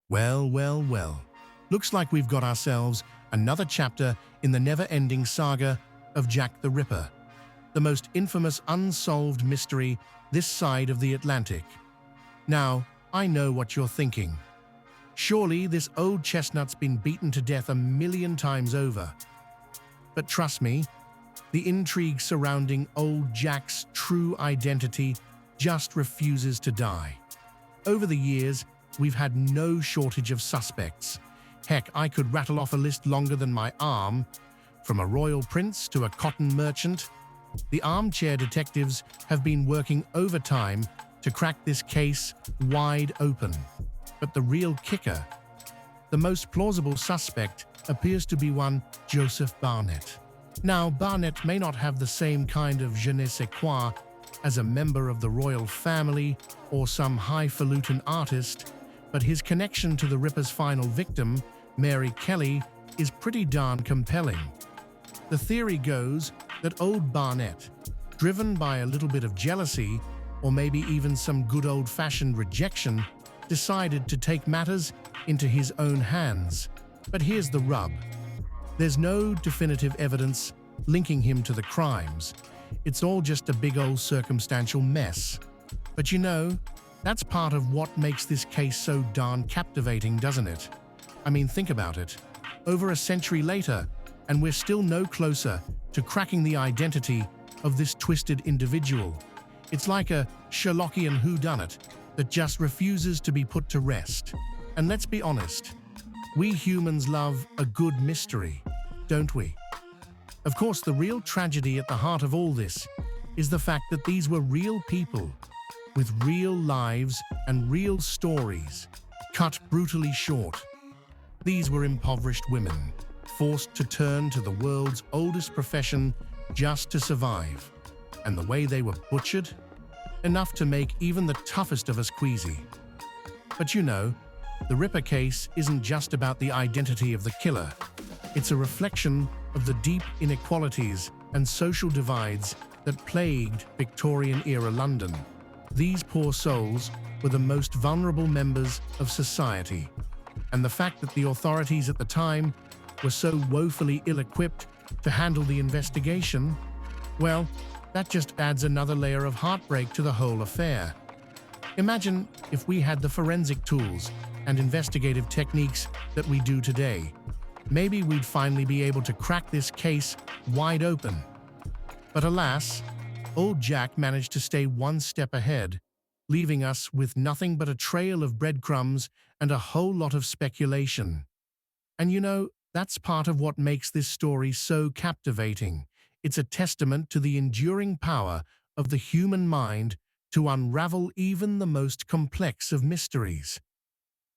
Well, well, well. Looks like we've got ourselves another chapter in the never-ending saga of Jack the Ripper, the most infamous unsolved mystery this side of the Atlantic. Now, I know what you're thinking. Surely this old chestnut's been beaten to death a million times over. But trust me, the intrigue surrounding old Jack's true identity just refuses to die. Over the years, we've had no shortage of suspects. Heck, I could rattle off a list longer than my arm. From a royal prince to a cotton merchant, the armchair detectives have been working overtime to crack this case wide open. But the real kicker, the most plausible suspect, appears to be one Joseph Barnett. Now, Barnett may not have the same kind of je ne sais quoi as a member of the royal family or some highfalutin artist, but his connection to the Ripper's final victim, Mary Kelly, is pretty darn compelling. The theory goes that old Barnett, driven by a little bit of jealousy, or maybe even some good old-fashioned rejection, decided to take matters into his own hands. But here's the rub. There's no definitive evidence linking him to the crimes. It's all just a big old circumstantial mess. But you know, that's part of what makes this case so darn captivating, doesn't it? I mean, think about it. Over a century later, and we're still no closer to cracking the identity of this twisted individual. It's like a Sherlockian whodunit that just refuses to be put to rest. And let's be honest, we humans love a good mystery, don't we? Of course, the real tragedy at the heart of all this is the fact that these were real people with real lives and real stories, cut brutally short. These were impoverished women, forced to turn to the world's oldest profession just to survive. And the way they were butchered? Enough to make even the toughest of us queasy. But you know, the Ripper case isn't just about the identity of the killer. It's a reflection of the deep inequalities and social divides that plagued Victorian-era London. These poor souls were the most vulnerable members of society, and the fact that the authorities at the time were so woefully ill-equipped to handle the investigation, well, that just adds another layer of heartbreak to the whole affair. Imagine if we had the forensic tools and investigative techniques that we do today. Maybe we'd finally be able to crack this case wide open. But alas, old Jack managed to stay one step ahead, leaving us with nothing but a trail of breadcrumbs and a whole lot of speculation. And you know, that's part of what makes this story so captivating. It's a testament to the enduring power of the human mind to unravel even the most complex of mysteries.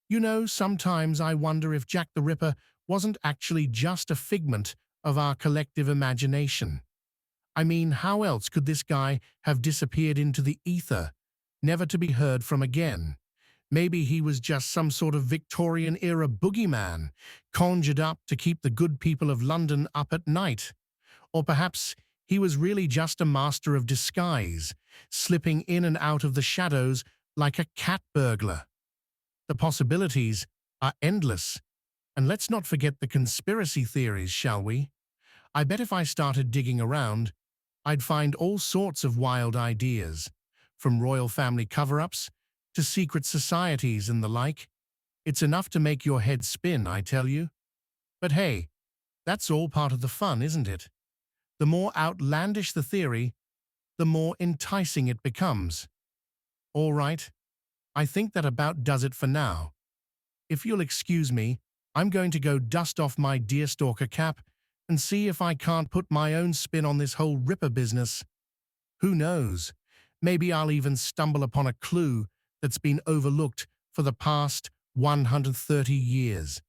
You know, sometimes I wonder if Jack the Ripper wasn't actually just a figment of our collective imagination. I mean, how else could this guy have disappeared into the ether, never to be heard from again? Maybe he was just some sort of Victorian-era boogeyman, conjured up to keep the good people of London up at night. Or perhaps he was really just a master of disguise, slipping in and out of the shadows like a cat burglar. The possibilities are endless. And let's not forget the conspiracy theories, shall we? I bet if I started digging around, I'd find all sorts of wild ideas, from royal family cover-ups to secret societies and the like. It's enough to make your head spin, I tell you. But hey, that's all part of the fun, isn't it? The more outlandish the theory, the more enticing it becomes. All right, I think that about does it for now. If you'll excuse me, I'm going to go dust off my deerstalker cap and see if I can't put my own spin on this whole Ripper business. Who knows? Maybe I'll even stumble upon a clue that's been overlooked for the past 130 years.